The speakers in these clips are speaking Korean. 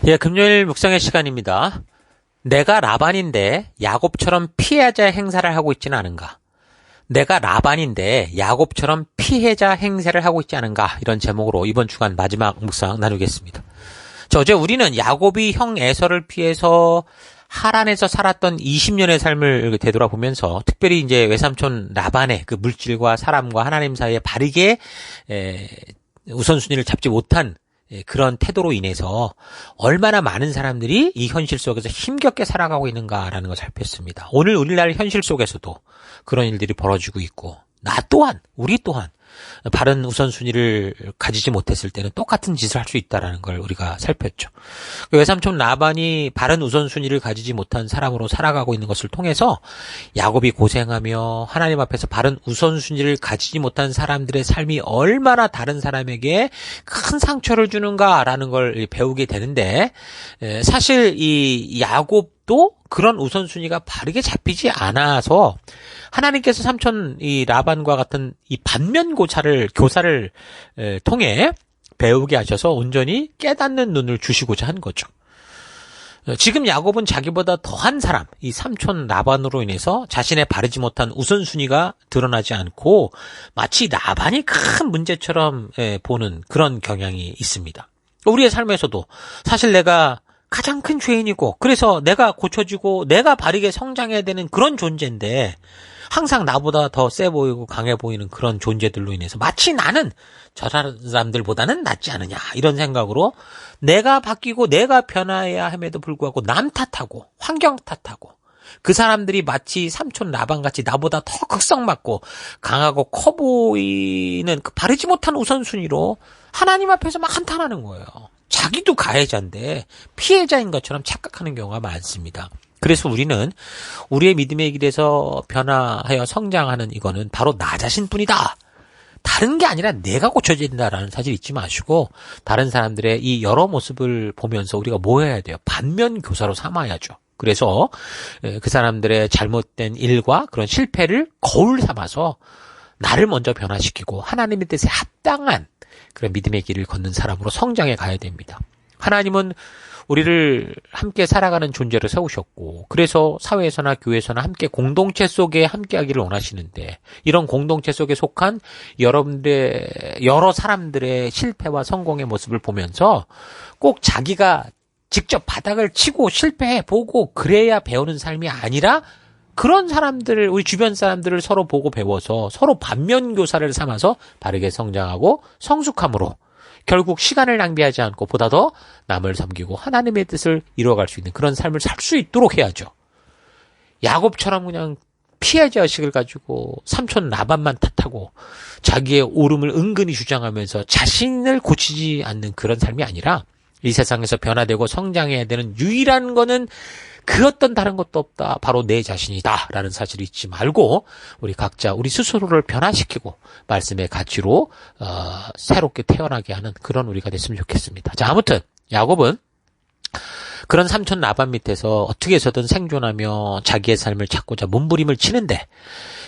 예, 금요일 묵상의 시간입니다. 내가 라반인데 야곱처럼 피해자 행사를 하고 있지는 않은가? 내가 라반인데 야곱처럼 피해자 행세를 하고 있지 않은가? 이런 제목으로 이번 주간 마지막 묵상 나누겠습니다. 어제 우리는 야곱이 형 에서를 피해서 하란에서 살았던 20년의 삶을 되돌아보면서 특별히 이제 외삼촌 라반의 그 물질과 사람과 하나님 사이에 바르게 우선순위를 잡지 못한 그런 태도로 인해서 얼마나 많은 사람들이 이 현실 속에서 힘겹게 살아가고 있는가라는 걸 살폈습니다. 오늘 우리나라 현실 속에서도 그런 일들이 벌어지고 있고 나 또한 우리 또한 바른 우선순위를 가지지 못했을 때는 똑같은 짓을 할 수 있다는 걸 우리가 살폈죠. 외삼촌 라반이 바른 우선순위를 가지지 못한 사람으로 살아가고 있는 것을 통해서 야곱이 고생하며 하나님 앞에서 바른 우선순위를 가지지 못한 사람들의 삶이 얼마나 다른 사람에게 큰 상처를 주는가라는 걸 배우게 되는데, 사실 이 야곱도 그런 우선순위가 바르게 잡히지 않아서 하나님께서 삼촌 이 라반과 같은 이 반면교사를 통해 배우게 하셔서 온전히 깨닫는 눈을 주시고자 한 거죠. 지금 야곱은 자기보다 더한 사람, 이 삼촌 라반으로 인해서 자신의 바르지 못한 우선순위가 드러나지 않고 마치 라반이 큰 문제처럼 보는 그런 경향이 있습니다. 우리의 삶에서도 사실 내가 가장 큰 죄인이고 그래서 내가 고쳐지고 내가 바르게 성장해야 되는 그런 존재인데 항상 나보다 더 세 보이고 강해 보이는 그런 존재들로 인해서 마치 나는 저 사람들보다는 낫지 않느냐 이런 생각으로 내가 바뀌고 내가 변화해야 함에도 불구하고 남 탓하고 환경 탓하고 그 사람들이 마치 삼촌 라반같이 나보다 더 극성맞고 강하고 커 보이는 그 바르지 못한 우선순위로 하나님 앞에서 막 한탄하는 거예요. 자기도 가해자인데 피해자인 것처럼 착각하는 경우가 많습니다. 그래서 우리는 우리의 믿음의 길에서 변화하여 성장하는 이거는 바로 나 자신뿐이다. 다른 게 아니라 내가 고쳐져야 된다라는 사실 잊지 마시고 다른 사람들의 이 여러 모습을 보면서 우리가 뭐 해야 돼요? 반면교사로 삼아야죠. 그래서 그 사람들의 잘못된 일과 그런 실패를 거울 삼아서 나를 먼저 변화시키고 하나님의 뜻에 합당한 그런 믿음의 길을 걷는 사람으로 성장해 가야 됩니다. 하나님은 우리를 함께 살아가는 존재로 세우셨고 그래서 사회에서나 교회에서나 함께 공동체 속에 함께하기를 원하시는데 이런 공동체 속에 속한 여러 사람들의 실패와 성공의 모습을 보면서 꼭 자기가 직접 바닥을 치고 실패해보고 그래야 배우는 삶이 아니라 그런 사람들을 우리 주변 사람들을 서로 보고 배워서 서로 반면교사를 삼아서 바르게 성장하고 성숙함으로 결국 시간을 낭비하지 않고 보다 더 남을 섬기고 하나님의 뜻을 이루어갈 수 있는 그런 삶을 살 수 있도록 해야죠. 야곱처럼 그냥 피해자 의식을 가지고 삼촌 라반만 탓하고 자기의 옳음을 은근히 주장하면서 자신을 고치지 않는 그런 삶이 아니라 이 세상에서 변화되고 성장해야 되는 유일한 거는 그 어떤 다른 것도 없다. 바로 내 자신이다. 라는 사실을 잊지 말고 우리 각자 우리 스스로를 변화시키고 말씀의 가치로 새롭게 태어나게 하는 그런 우리가 됐으면 좋겠습니다. 자, 아무튼 야곱은 그런 삼촌 라반 밑에서 어떻게 해서든 생존하며 자기의 삶을 찾고자 몸부림을 치는데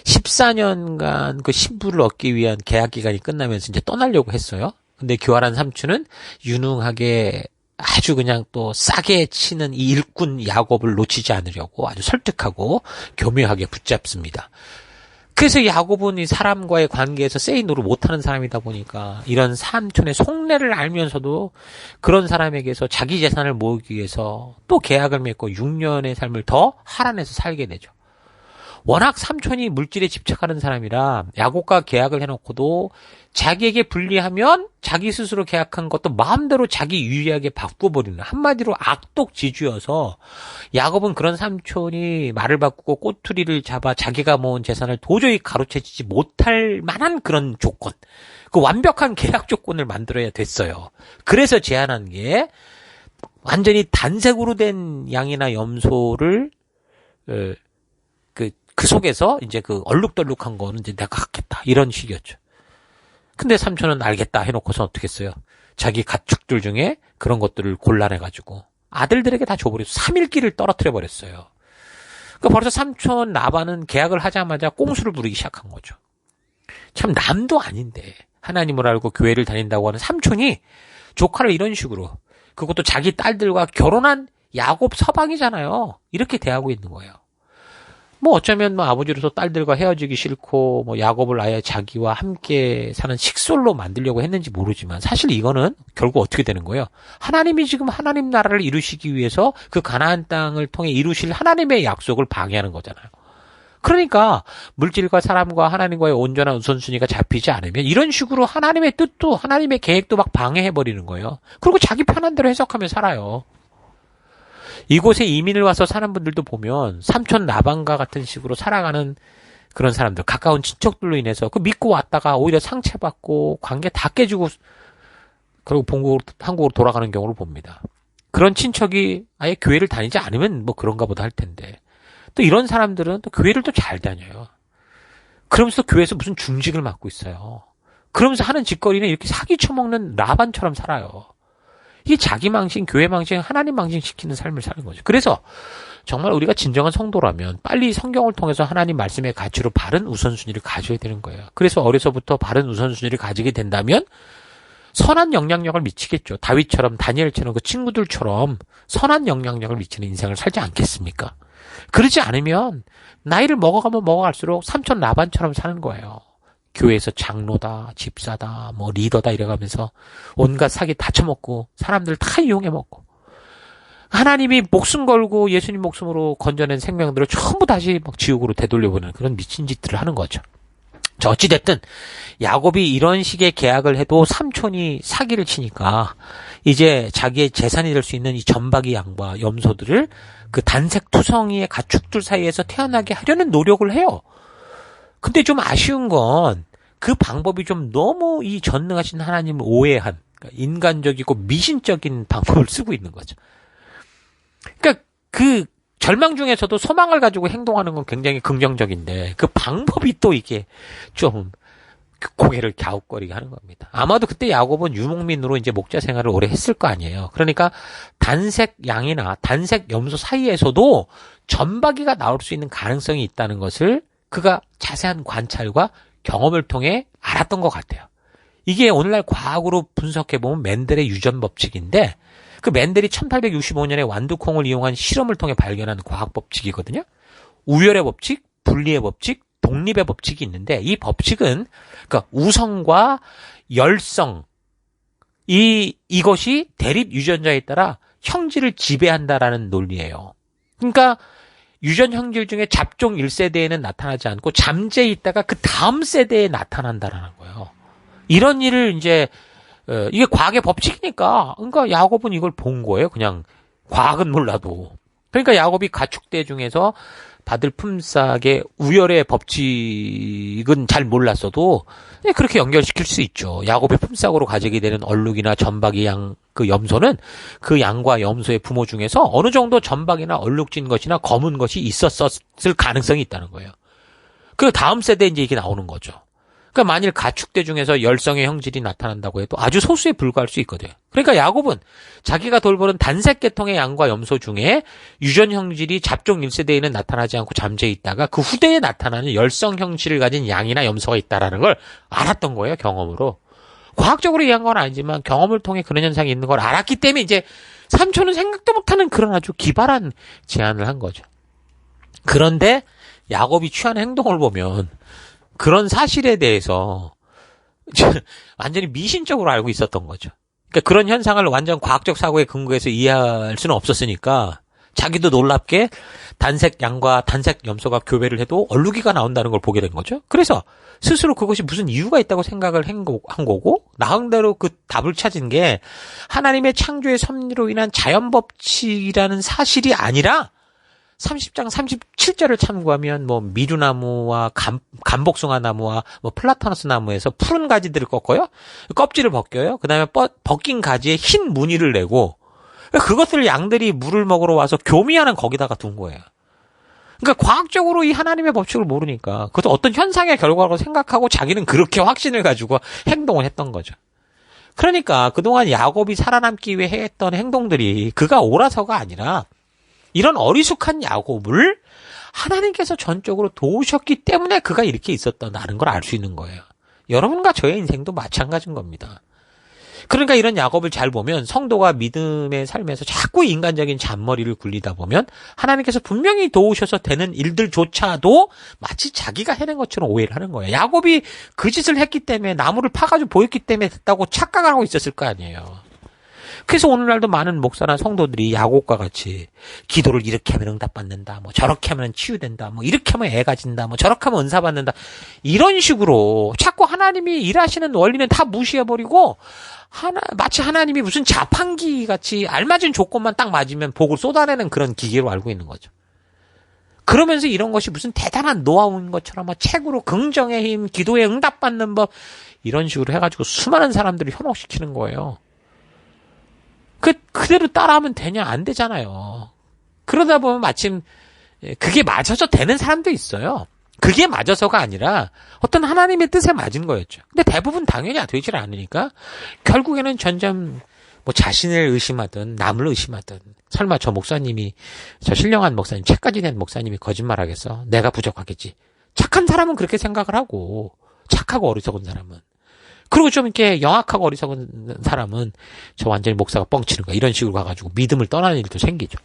14년간 그 신부를 얻기 위한 계약 기간이 끝나면서 이제 떠나려고 했어요. 근데 교활한 삼촌은 유능하게 아주 그냥 또 싸게 치는 이 일꾼 야곱을 놓치지 않으려고 아주 설득하고 교묘하게 붙잡습니다. 그래서 야곱은 이 사람과의 관계에서 세이노를 못하는 사람이다 보니까 이런 삼촌의 속내를 알면서도 그런 사람에게서 자기 재산을 모으기 위해서 또 계약을 맺고 6년의 삶을 더 하란에서 살게 되죠. 워낙 삼촌이 물질에 집착하는 사람이라 야곱과 계약을 해놓고도 자기에게 불리하면 자기 스스로 계약한 것도 마음대로 자기 유리하게 바꿔버리는 한마디로 악독지주여서 야곱은 그런 삼촌이 말을 바꾸고 꼬투리를 잡아 자기가 모은 재산을 도저히 가로채지 못할 만한 그런 조건, 그 완벽한 계약 조건을 만들어야 됐어요. 그래서 제안한 게 완전히 단색으로 된 양이나 염소를 그 속에서 이제 그 얼룩덜룩한 거는 이제 내가 갖겠다 이런 식이었죠. 근데 삼촌은 알겠다 해놓고서 어떻게 했어요? 자기 가축들 중에 그런 것들을 골라내가지고 아들들에게 다 줘버려서 3일기를 떨어뜨려 버렸어요. 그러니까 벌써 삼촌 라반은 계약을 하자마자 꽁수를 부리기 시작한 거죠. 참 남도 아닌데 하나님을 알고 교회를 다닌다고 하는 삼촌이 조카를 이런 식으로 그것도 자기 딸들과 결혼한 야곱 서방이잖아요. 이렇게 대하고 있는 거예요. 뭐 어쩌면 뭐 아버지로서 딸들과 헤어지기 싫고 뭐 야곱을 아예 자기와 함께 사는 식솔로 만들려고 했는지 모르지만 사실 이거는 결국 어떻게 되는 거예요? 하나님이 지금 하나님 나라를 이루시기 위해서 그 가나안 땅을 통해 이루실 하나님의 약속을 방해하는 거잖아요. 그러니까 물질과 사람과 하나님과의 온전한 우선순위가 잡히지 않으면 이런 식으로 하나님의 뜻도 하나님의 계획도 막 방해해버리는 거예요. 그리고 자기 편한 대로 해석하며 살아요. 이곳에 이민을 와서 사는 분들도 보면 삼촌 라반과 같은 식으로 살아가는 그런 사람들, 가까운 친척들로 인해서 그 믿고 왔다가 오히려 상처받고 관계 다 깨지고 그리고 한국으로 돌아가는 경우를 봅니다. 그런 친척이 아예 교회를 다니지 않으면 뭐 그런가 보다 할 텐데 또 이런 사람들은 또 교회를 또 잘 다녀요. 그러면서 교회에서 무슨 중직을 맡고 있어요. 그러면서 하는 짓거리는 이렇게 사기 쳐먹는 라반처럼 살아요. 이게 자기 망신, 교회 망신, 하나님 망신 시키는 삶을 사는 거죠. 그래서 정말 우리가 진정한 성도라면 빨리 성경을 통해서 하나님 말씀의 가치로 바른 우선순위를 가져야 되는 거예요. 그래서 어려서부터 바른 우선순위를 가지게 된다면 선한 영향력을 미치겠죠. 다윗처럼 다니엘처럼 그 친구들처럼 선한 영향력을 미치는 인생을 살지 않겠습니까? 그러지 않으면 나이를 먹어가면 먹어갈수록 삼촌 라반처럼 사는 거예요. 교회에서 장로다, 집사다, 뭐 리더다 이래가면서 온갖 사기 다 쳐먹고 사람들 다 이용해 먹고 하나님이 목숨 걸고 예수님 목숨으로 건져낸 생명들을 전부 다시 막 지옥으로 되돌려보는 그런 미친 짓들을 하는 거죠. 자, 어찌됐든 야곱이 이런 식의 계약을 해도 삼촌이 사기를 치니까 이제 자기의 재산이 될 수 있는 이 전박이 양과 염소들을 그 단색 투성이의 가축들 사이에서 태어나게 하려는 노력을 해요. 근데 좀 아쉬운 건 그 방법이 좀 너무 이 전능하신 하나님을 오해한 그러니까 인간적이고 미신적인 방법을 쓰고 있는 거죠. 그러니까 그 절망 중에서도 소망을 가지고 행동하는 건 굉장히 긍정적인데 그 방법이 또 이게 좀 고개를 갸웃거리게 하는 겁니다. 아마도 그때 야곱은 유목민으로 이제 목자 생활을 오래 했을 거 아니에요. 그러니까 단색 양이나 단색 염소 사이에서도 전박이가 나올 수 있는 가능성이 있다는 것을 그가 자세한 관찰과 경험을 통해 알았던 것 같아요. 이게 오늘날 과학으로 분석해보면 맨델의 유전 법칙인데 그 맨델이 1865년에 완두콩을 이용한 실험을 통해 발견한 과학 법칙이거든요. 우열의 법칙, 분리의 법칙, 독립의 법칙이 있는데 이 법칙은 그러니까 우성과 열성 이것이 대립 유전자에 따라 형질을 지배한다라는 논리예요. 그러니까 유전 형질 중에 잡종 1세대에는 나타나지 않고 잠재해 있다가 그 다음 세대에 나타난다라는 거예요. 이런 일을 이제 이게 과학의 법칙이니까 그러니까 야곱은 이걸 본 거예요. 그냥 과학은 몰라도. 그러니까 야곱이 가축대 중에서 받을 품삯의 우열의 법칙은 잘 몰랐어도 그렇게 연결시킬 수 있죠. 야곱의 품삯으로 가지게 되는 얼룩이나 전박이 양, 그 염소는 그 양과 염소의 부모 중에서 어느 정도 전박이나 얼룩진 것이나 검은 것이 있었을 가능성이 있다는 거예요. 그 다음 세대에 이제 이게 나오는 거죠. 그러니까 만일 가축대 중에서 열성의 형질이 나타난다고 해도 아주 소수에 불과할 수 있거든요. 그러니까 야곱은 자기가 돌보는 단색 계통의 양과 염소 중에 유전 형질이 잡종 1세대에는 나타나지 않고 잠재해 있다가 그 후대에 나타나는 열성 형질을 가진 양이나 염소가 있다라는 걸 알았던 거예요, 경험으로. 과학적으로 이해한 건 아니지만 경험을 통해 그런 현상이 있는 걸 알았기 때문에 이제 삼촌은 생각도 못하는 그런 아주 기발한 제안을 한 거죠. 그런데 야곱이 취한 행동을 보면 그런 사실에 대해서 완전히 미신적으로 알고 있었던 거죠. 그러니까 그런 현상을 완전 과학적 사고에 근거해서 이해할 수는 없었으니까 자기도 놀랍게 단색 양과 단색 염소가 교배를 해도 얼룩이가 나온다는 걸 보게 된 거죠. 그래서 스스로 그것이 무슨 이유가 있다고 생각을 한 거고 나름대로 그 답을 찾은 게 하나님의 창조의 섭리로 인한 자연법칙이라는 사실이 아니라 30장 37절을 참고하면 뭐 미루나무와 감복숭아 나무와 뭐 플라타너스 나무에서 푸른 가지들을 꺾어요. 껍질을 벗겨요. 그다음에 벗긴 가지에 흰 무늬를 내고 그것을 양들이 물을 먹으러 와서 교미하는 거기다가 둔 거예요. 그러니까 과학적으로 이 하나님의 법칙을 모르니까 그것도 어떤 현상의 결과라고 생각하고 자기는 그렇게 확신을 가지고 행동을 했던 거죠. 그러니까 그동안 야곱이 살아남기 위해 했던 행동들이 그가 옳아서가 아니라 이런 어리숙한 야곱을 하나님께서 전적으로 도우셨기 때문에 그가 이렇게 있었다는 걸 알 수 있는 거예요. 여러분과 저의 인생도 마찬가지인 겁니다. 그러니까 이런 야곱을 잘 보면 성도가 믿음의 삶에서 자꾸 인간적인 잔머리를 굴리다 보면 하나님께서 분명히 도우셔서 되는 일들조차도 마치 자기가 해낸 것처럼 오해를 하는 거예요. 야곱이 그 짓을 했기 때문에 나무를 파가지고 보였기 때문에 됐다고 착각을 하고 있었을 거 아니에요. 그래서 오늘날도 많은 목사나 성도들이 야곱과 같이 기도를 이렇게 하면 응답받는다, 뭐 저렇게 하면 치유된다, 뭐 이렇게 하면 애가 진다, 뭐 저렇게 하면 은사받는다, 이런 식으로 자꾸 하나님이 일하시는 원리는 다 무시해버리고 마치 하나님이 무슨 자판기 같이 알맞은 조건만 딱 맞으면 복을 쏟아내는 그런 기계로 알고 있는 거죠. 그러면서 이런 것이 무슨 대단한 노하우인 것처럼 뭐 책으로 긍정의 힘, 기도에 응답받는 법 이런 식으로 해가지고 수많은 사람들을 현혹시키는 거예요. 그대로 따라하면 되냐? 안 되잖아요. 그러다 보면 마침 그게 맞아서 되는 사람도 있어요. 그게 맞아서가 아니라 어떤 하나님의 뜻에 맞은 거였죠. 근데 대부분 당연히 되질 않으니까 결국에는 점점 뭐 자신을 의심하든 남을 의심하든 설마 저 목사님이, 저 신령한 목사님, 책까지 낸 목사님이 거짓말하겠어? 내가 부족하겠지. 착한 사람은 그렇게 생각을 하고, 착하고 어리석은 사람은. 그리고 좀 이렇게 영악하고 어리석은 사람은 저 완전히 목사가 뻥치는 거야. 이런 식으로 가가지고 믿음을 떠나는 일도 생기죠.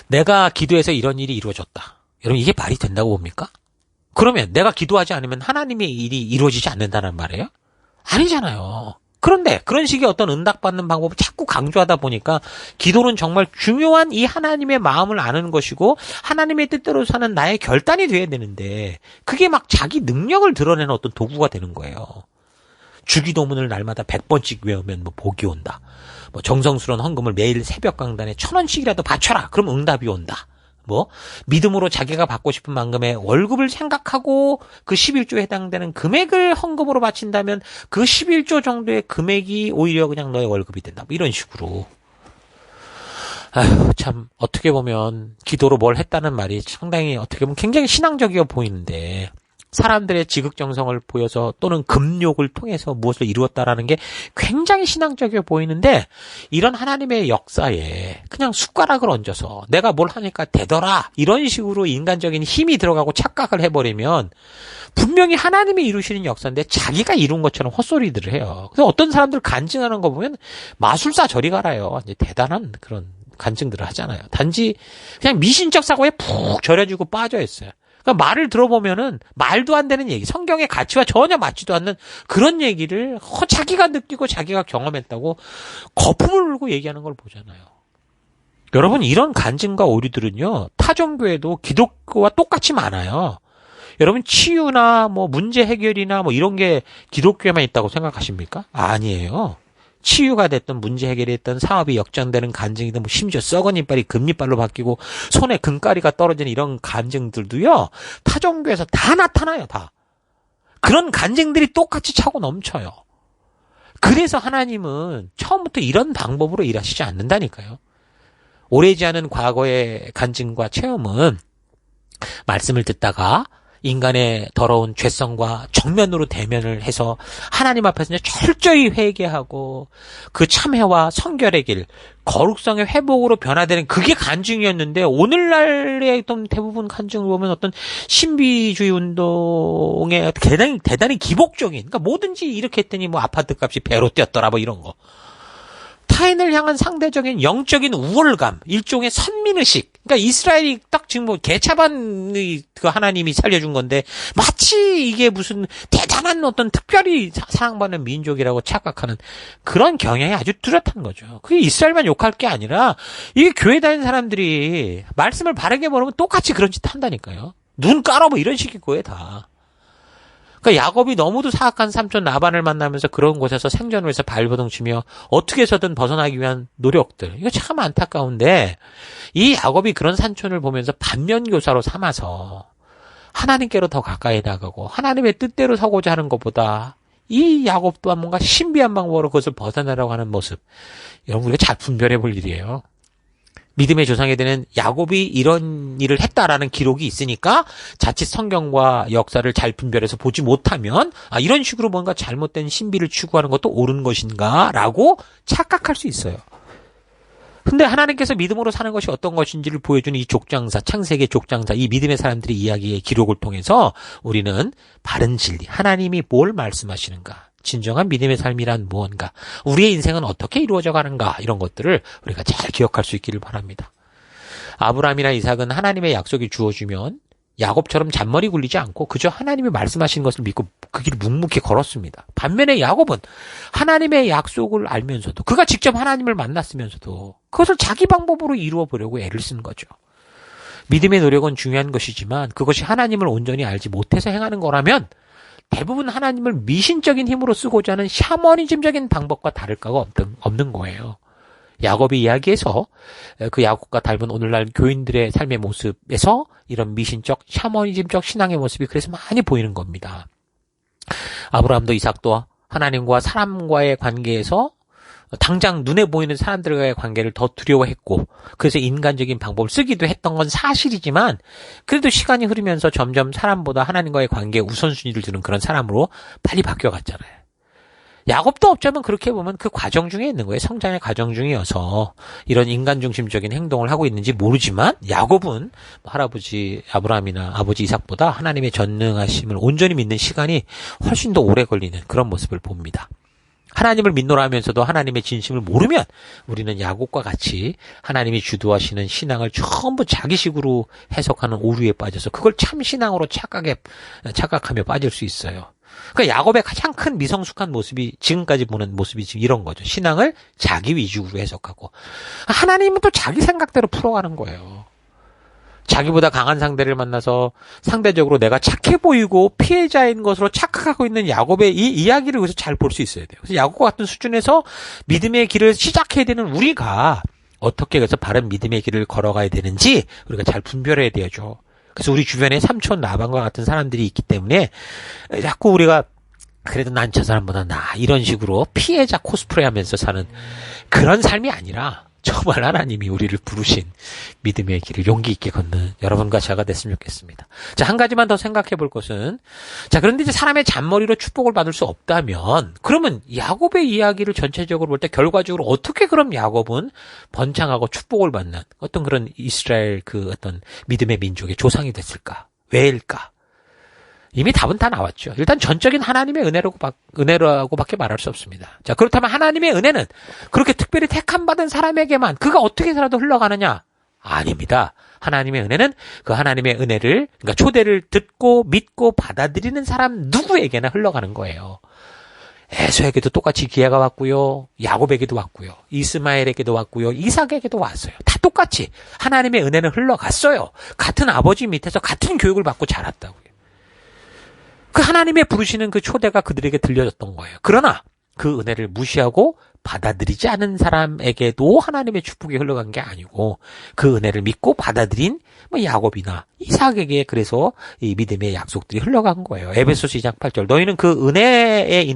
내가 기도해서 이런 일이 이루어졌다. 여러분 이게 말이 된다고 봅니까? 그러면 내가 기도하지 않으면 하나님의 일이 이루어지지 않는다는 말이에요? 아니잖아요. 그런데 그런 식의 어떤 응답받는 방법을 자꾸 강조하다 보니까 기도는 정말 중요한 이 하나님의 마음을 아는 것이고 하나님의 뜻대로 사는 나의 결단이 돼야 되는데 그게 막 자기 능력을 드러내는 어떤 도구가 되는 거예요. 주기도문을 날마다 100번씩 외우면 뭐 복이 온다. 뭐 정성스러운 헌금을 매일 새벽 강단에 1,000원씩이라도 바쳐라. 그럼 응답이 온다. 뭐 믿음으로 자기가 받고 싶은 만큼의 월급을 생각하고 그 11조에 해당되는 금액을 헌금으로 바친다면 그 11조 정도의 금액이 오히려 그냥 너의 월급이 된다. 뭐 이런 식으로. 아휴, 참 어떻게 보면 기도로 뭘 했다는 말이 상당히 어떻게 보면 굉장히 신앙적이어 보이는데 사람들의 지극정성을 보여서 또는 금욕을 통해서 무엇을 이루었다라는 게 굉장히 신앙적이어 보이는데 이런 하나님의 역사에 그냥 숟가락을 얹어서 내가 뭘 하니까 되더라 이런 식으로 인간적인 힘이 들어가고 착각을 해버리면 분명히 하나님이 이루시는 역사인데 자기가 이룬 것처럼 헛소리들을 해요. 그래서 어떤 사람들 간증하는 거 보면 마술사 저리 가라요. 이제 대단한 그런 간증들을 하잖아요. 단지 그냥 미신적 사고에 푹 절여지고 빠져 있어요. 그러니까 말을 들어보면은 말도 안 되는 얘기, 성경의 가치와 전혀 맞지도 않는 그런 얘기를 자기가 느끼고 자기가 경험했다고 거품을 물고 얘기하는 걸 보잖아요. 여러분 이런 간증과 오류들은요 타종교에도 기독교와 똑같이 많아요. 여러분 치유나 뭐 문제 해결이나 뭐 이런 게 기독교에만 있다고 생각하십니까? 아니에요. 치유가 됐든 문제 해결이 됐든 사업이 역전되는 간증이든 뭐 심지어 썩은 이빨이 금이빨로 바뀌고 손에 금가리가 떨어지는 이런 간증들도요 타종교에서 다 나타나요. 다 그런 간증들이 똑같이 차고 넘쳐요. 그래서 하나님은 처음부터 이런 방법으로 일하시지 않는다니까요. 오래지 않은 과거의 간증과 체험은 말씀을 듣다가 인간의 더러운 죄성과 정면으로 대면을 해서 하나님 앞에서 철저히 회개하고 그 참회와 성결의 길, 거룩성의 회복으로 변화되는 그게 간증이었는데 오늘날의 어떤 대부분 간증을 보면 어떤 신비주의 운동의 대단히 기복적인, 그러니까 뭐든지 이렇게 했더니 뭐 아파트 값이 배로 뛰었더라 뭐 이런 거. 타인을 향한 상대적인 영적인 우월감, 일종의 선민의식. 그러니까 이스라엘이 딱 지금 뭐 개차반의 그 하나님이 살려준 건데 마치 이게 무슨 대단한 어떤 특별히 사랑받는 민족이라고 착각하는 그런 경향이 아주 뚜렷한 거죠. 그게 이스라엘만 욕할 게 아니라 이게 교회 다니는 사람들이 말씀을 바르게 모르면 똑같이 그런 짓 한다니까요. 눈 깔아 뭐 이런 식의 거에 다. 그러니까 야곱이 너무도 사악한 삼촌 라반을 만나면서 그런 곳에서 생존을 해서 발버둥 치며 어떻게 해서든 벗어나기 위한 노력들. 이거 참 안타까운데 이 야곱이 그런 삼촌을 보면서 반면교사로 삼아서 하나님께로 더 가까이 나가고 하나님의 뜻대로 서고자 하는 것보다 이 야곱 또한 뭔가 신비한 방법으로 그것을 벗어나려고 하는 모습. 여러분 우리가 잘 분별해 볼 일이에요. 믿음의 조상에게는 야곱이 이런 일을 했다라는 기록이 있으니까 자칫 성경과 역사를 잘 분별해서 보지 못하면 이런 식으로 뭔가 잘못된 신비를 추구하는 것도 옳은 것인가 라고 착각할 수 있어요. 근데 하나님께서 믿음으로 사는 것이 어떤 것인지를 보여주는 이 족장사, 창세기 족장사, 이 믿음의 사람들의 이야기의 기록을 통해서 우리는 바른 진리, 하나님이 뭘 말씀하시는가, 진정한 믿음의 삶이란 무언가, 우리의 인생은 어떻게 이루어져 가는가, 이런 것들을 우리가 잘 기억할 수 있기를 바랍니다. 아브라함이나 이삭은 하나님의 약속이 주어지면 야곱처럼 잔머리 굴리지 않고 그저 하나님이 말씀하시는 것을 믿고 그 길을 묵묵히 걸었습니다. 반면에 야곱은 하나님의 약속을 알면서도, 그가 직접 하나님을 만났으면서도 그것을 자기 방법으로 이루어 보려고 애를 쓴 거죠. 믿음의 노력은 중요한 것이지만 그것이 하나님을 온전히 알지 못해서 행하는 거라면 대부분 하나님을 미신적인 힘으로 쓰고자 하는 샤머니즘적인 방법과 다를 바가 없는 거예요. 야곱의 이야기에서 그 야곱과 닮은 오늘날 교인들의 삶의 모습에서 이런 미신적, 샤머니즘적 신앙의 모습이 그래서 많이 보이는 겁니다. 아브라함도 이삭도 하나님과 사람과의 관계에서 당장 눈에 보이는 사람들과의 관계를 더 두려워했고, 그래서 인간적인 방법을 쓰기도 했던 건 사실이지만, 그래도 시간이 흐르면서 점점 사람보다 하나님과의 관계에 우선순위를 두는 그런 사람으로 빨리 바뀌어갔잖아요. 야곱도 어쩌면 그렇게 보면 그 과정 중에 있는 거예요. 성장의 과정 중이어서 이런 인간 중심적인 행동을 하고 있는지 모르지만, 야곱은 할아버지 아브라함이나 아버지 이삭보다 하나님의 전능하심을 온전히 믿는 시간이 훨씬 더 오래 걸리는 그런 모습을 봅니다. 하나님을 믿노라 하면서도 하나님의 진심을 모르면 우리는 야곱과 같이 하나님이 주도하시는 신앙을 전부 자기식으로 해석하는 오류에 빠져서 그걸 참 신앙으로 착각하며 빠질 수 있어요. 그러니까 야곱의 가장 큰 미성숙한 모습이, 지금까지 보는 모습이 지금 이런 거죠. 신앙을 자기 위주로 해석하고, 하나님은 또 자기 생각대로 풀어가는 거예요. 자기보다 강한 상대를 만나서 상대적으로 내가 착해 보이고 피해자인 것으로 착각하고 있는 야곱의 이 이야기를 여기서 잘 볼 수 있어야 돼요. 그래서 야곱과 같은 수준에서 믿음의 길을 시작해야 되는 우리가 어떻게 해서 바른 믿음의 길을 걸어가야 되는지 우리가 잘 분별해야 되죠. 그래서 우리 주변에 삼촌 라반과 같은 사람들이 있기 때문에 자꾸 우리가 그래도 난 저 사람보다 나아, 이런 식으로 피해자 코스프레 하면서 사는 그런 삶이 아니라 정말 하나님이 우리를 부르신 믿음의 길을 용기 있게 걷는 여러분과 제가 됐으면 좋겠습니다. 자, 한 가지만 더 생각해 볼 것은, 자, 그런데 이제 사람의 잔머리로 축복을 받을 수 없다면, 그러면 야곱의 이야기를 전체적으로 볼 때 결과적으로 어떻게 그럼 야곱은 번창하고 축복을 받는 어떤 그런 이스라엘 그 어떤 믿음의 민족의 조상이 됐을까? 왜일까? 이미 답은 다 나왔죠. 일단 전적인 하나님의 은혜라고밖에 말할 수 없습니다. 자, 그렇다면 하나님의 은혜는 그렇게 특별히 택함받은 사람에게만 그가 어떻게 살아도 흘러가느냐? 아닙니다. 하나님의 은혜는 그 하나님의 은혜를, 그러니까 초대를 듣고 믿고 받아들이는 사람 누구에게나 흘러가는 거예요. 에서에게도 똑같이 기회가 왔고요. 야곱에게도 왔고요. 이스마엘에게도 왔고요. 이삭에게도 왔어요. 다 똑같이 하나님의 은혜는 흘러갔어요. 같은 아버지 밑에서 같은 교육을 받고 자랐다고요. 그 하나님의 부르시는 그 초대가 그들에게 들려졌던 거예요. 그러나 그 은혜를 무시하고 받아들이지 않은 사람에게도 하나님의 축복이 흘러간 게 아니고 그 은혜를 믿고 받아들인 야곱이나 이삭에게 그래서 이 믿음의 약속들이 흘러간 거예요. 에베소서 2장 8절, 너희는 그 은혜에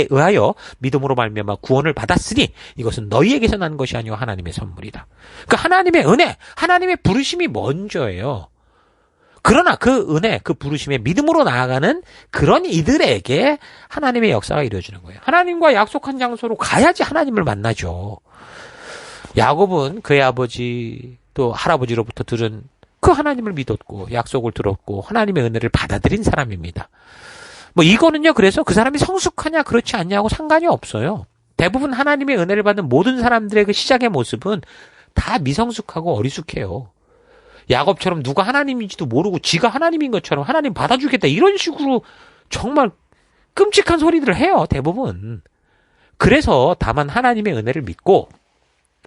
의하여 믿음으로 말미암아 구원을 받았으니 이것은 너희에게서 난 것이 아니오 하나님의 선물이다. 그러니까 하나님의 은혜, 하나님의 부르심이 먼저예요. 그러나 그 은혜, 그 부르심에 믿음으로 나아가는 그런 이들에게 하나님의 역사가 이루어지는 거예요. 하나님과 약속한 장소로 가야지 하나님을 만나죠. 야곱은 그의 아버지 또 할아버지로부터 들은 그 하나님을 믿었고 약속을 들었고 하나님의 은혜를 받아들인 사람입니다. 이거는요, 그래서 그 사람이 성숙하냐 그렇지 않냐고 상관이 없어요. 대부분 하나님의 은혜를 받는 모든 사람들의 그 시작의 모습은 다 미성숙하고 어리숙해요. 야곱처럼 누가 하나님인지도 모르고 지가 하나님인 것처럼 하나님 받아주겠다 이런 식으로 정말 끔찍한 소리들을 해요, 대부분. 그래서 다만 하나님의 은혜를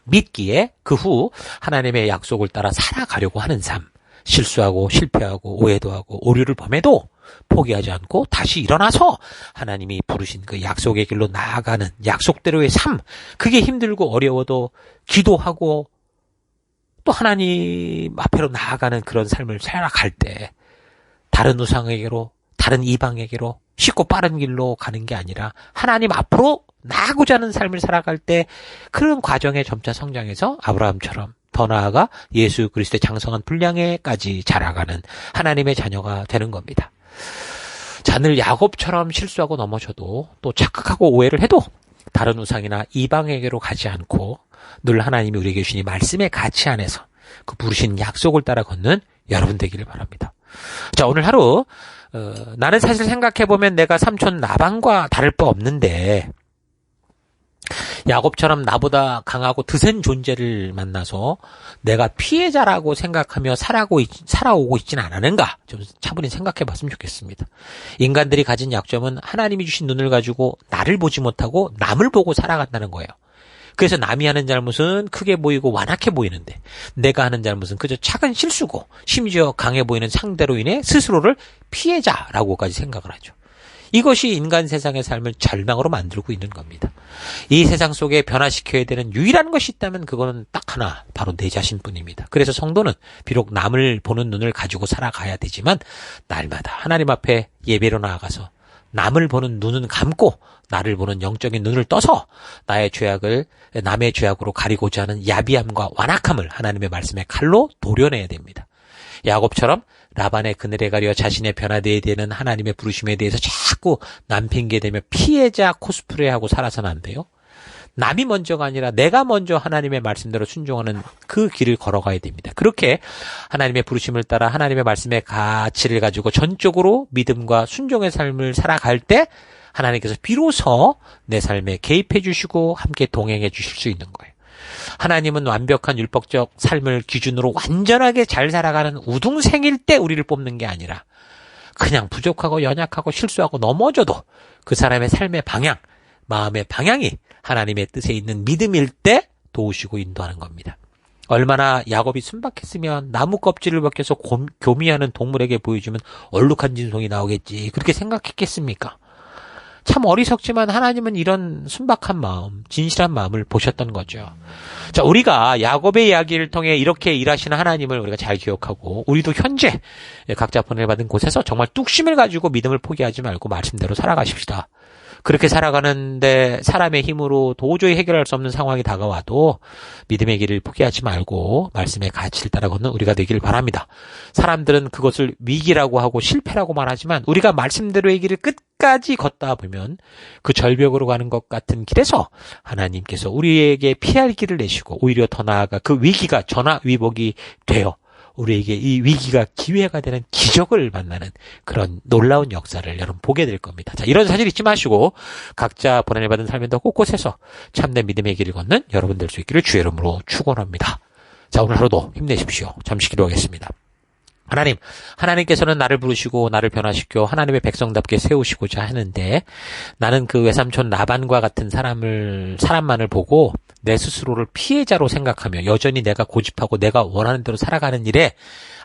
믿기에 그 후 하나님의 약속을 따라 살아가려고 하는 삶, 실수하고 실패하고 오해도 하고 오류를 범해도 포기하지 않고 다시 일어나서 하나님이 부르신 그 약속의 길로 나아가는 약속대로의 삶, 그게 힘들고 어려워도 기도하고 또 하나님 앞으로 나아가는 그런 삶을 살아갈 때 다른 우상에게로, 다른 이방에게로 쉽고 빠른 길로 가는 게 아니라 하나님 앞으로 나아가고자 하는 삶을 살아갈 때 그런 과정에 점차 성장해서 아브라함처럼 더 나아가 예수 그리스도의 장성한 분량에까지 자라가는 하나님의 자녀가 되는 겁니다. 자, 늘 야곱처럼 실수하고 넘어져도 또 착각하고 오해를 해도 다른 우상이나 이방에게로 가지 않고 늘 하나님이 우리에게 주신 이 말씀의 가치 안에서 그 부르신 약속을 따라 걷는 여러분 되기를 바랍니다. 자, 오늘 하루 나는 사실 생각해보면 내가 삼촌 라반과 다를 바 없는데 야곱처럼 나보다 강하고 드센 존재를 만나서 내가 피해자라고 생각하며 살아오고 있지는 않았는가? 좀 차분히 생각해 봤으면 좋겠습니다. 인간들이 가진 약점은 하나님이 주신 눈을 가지고 나를 보지 못하고 남을 보고 살아간다는 거예요. 그래서 남이 하는 잘못은 크게 보이고 완악해 보이는데 내가 하는 잘못은 그저 작은 실수고 심지어 강해 보이는 상대로 인해 스스로를 피해자라고까지 생각을 하죠. 이것이 인간 세상의 삶을 절망으로 만들고 있는 겁니다. 이 세상 속에 변화시켜야 되는 유일한 것이 있다면 그거는 딱 하나, 바로 내 자신뿐입니다. 그래서 성도는 비록 남을 보는 눈을 가지고 살아가야 되지만 날마다 하나님 앞에 예배로 나아가서 남을 보는 눈은 감고 나를 보는 영적인 눈을 떠서 나의 죄악을 남의 죄악으로 가리고자 하는 야비함과 완악함을 하나님의 말씀의 칼로 도려내야 됩니다. 야곱처럼 라반의 그늘에 가려 자신의 변화되어야 되는 하나님의 부르심에 대해서 자꾸 남 핑계대며 피해자 코스프레하고 살아서는 안 돼요. 남이 먼저가 아니라 내가 먼저 하나님의 말씀대로 순종하는 그 길을 걸어가야 됩니다. 그렇게 하나님의 부르심을 따라 하나님의 말씀의 가치를 가지고 전적으로 믿음과 순종의 삶을 살아갈 때 하나님께서 비로소 내 삶에 개입해 주시고 함께 동행해 주실 수 있는 거예요. 하나님은 완벽한 율법적 삶을 기준으로 완전하게 잘 살아가는 우등생일 때 우리를 뽑는 게 아니라 그냥 부족하고 연약하고 실수하고 넘어져도 그 사람의 삶의 방향, 마음의 방향이 하나님의 뜻에 있는 믿음일 때 도우시고 인도하는 겁니다. 얼마나 야곱이 순박했으면 나무 껍질을 벗겨서 교미하는 동물에게 보여주면 얼룩한 진송이 나오겠지. 그렇게 생각했겠습니까? 참 어리석지만 하나님은 이런 순박한 마음, 진실한 마음을 보셨던 거죠. 자, 우리가 야곱의 이야기를 통해 이렇게 일하시는 하나님을 우리가 잘 기억하고 우리도 현재 각자 보내받은 곳에서 정말 뚝심을 가지고 믿음을 포기하지 말고 말씀대로 살아가십시다. 그렇게 살아가는데 사람의 힘으로 도저히 해결할 수 없는 상황이 다가와도 믿음의 길을 포기하지 말고 말씀의 가치를 따라 걷는 우리가 되길 바랍니다. 사람들은 그것을 위기라고 하고 실패라고 말하지만 우리가 말씀대로의 길을 끝까지 걷다 보면 그 절벽으로 가는 것 같은 길에서 하나님께서 우리에게 피할 길을 내시고 오히려 더 나아가 그 위기가 전화위복이 되어 우리에게 이 위기가 기회가 되는 기적을 만나는 그런 놀라운 역사를 여러분 보게 될 겁니다. 자, 이런 사실 잊지 마시고 각자 보내받은 삶의 더 곳곳에서 참된 믿음의 길을 걷는 여러분 될 수 있기를 주의 이름으로 축원합니다. 자, 오늘 하루도 힘내십시오. 잠시 기도하겠습니다. 하나님께서는 나를 부르시고 나를 변화시켜 하나님의 백성답게 세우시고자 하는데 나는 그 외삼촌 라반과 같은 사람만을 보고 내 스스로를 피해자로 생각하며 여전히 내가 고집하고 내가 원하는 대로 살아가는 일에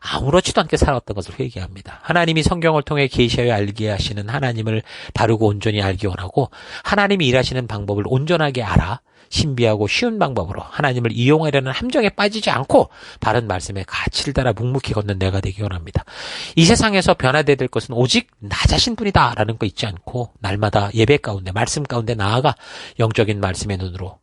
아무렇지도 않게 살아왔던 것을 회개합니다. 하나님이 성경을 통해 계시하여 알게 하시는 하나님을 바르고 온전히 알기 원하고 하나님이 일하시는 방법을 온전하게 알아 신비하고 쉬운 방법으로 하나님을 이용하려는 함정에 빠지지 않고 바른 말씀의 가치를 따라 묵묵히 걷는 내가 되기 원합니다. 이 세상에서 변화되어야 될 것은 오직 나 자신뿐이다 라는 거 잊지 않고 날마다 예배 가운데 말씀 가운데 나아가 영적인 말씀의 눈으로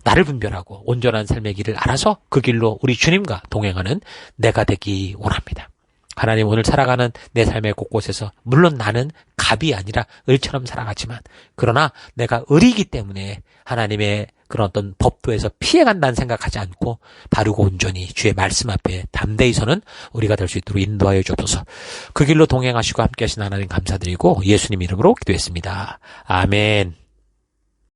나를 분별하고 온전한 삶의 길을 알아서 그 길로 우리 주님과 동행하는 내가 되기 원합니다. 하나님, 오늘 살아가는 내 삶의 곳곳에서 물론 나는 갑이 아니라 을처럼 살아가지만 그러나 내가 을이기 때문에 하나님의 그런 어떤 법도에서 피해간다는 생각하지 않고 바르고 온전히 주의 말씀 앞에 담대히 서는 우리가 될 수 있도록 인도하여 주옵소서. 그 길로 동행하시고 함께 하신 하나님 감사드리고 예수님 이름으로 기도했습니다. 아멘.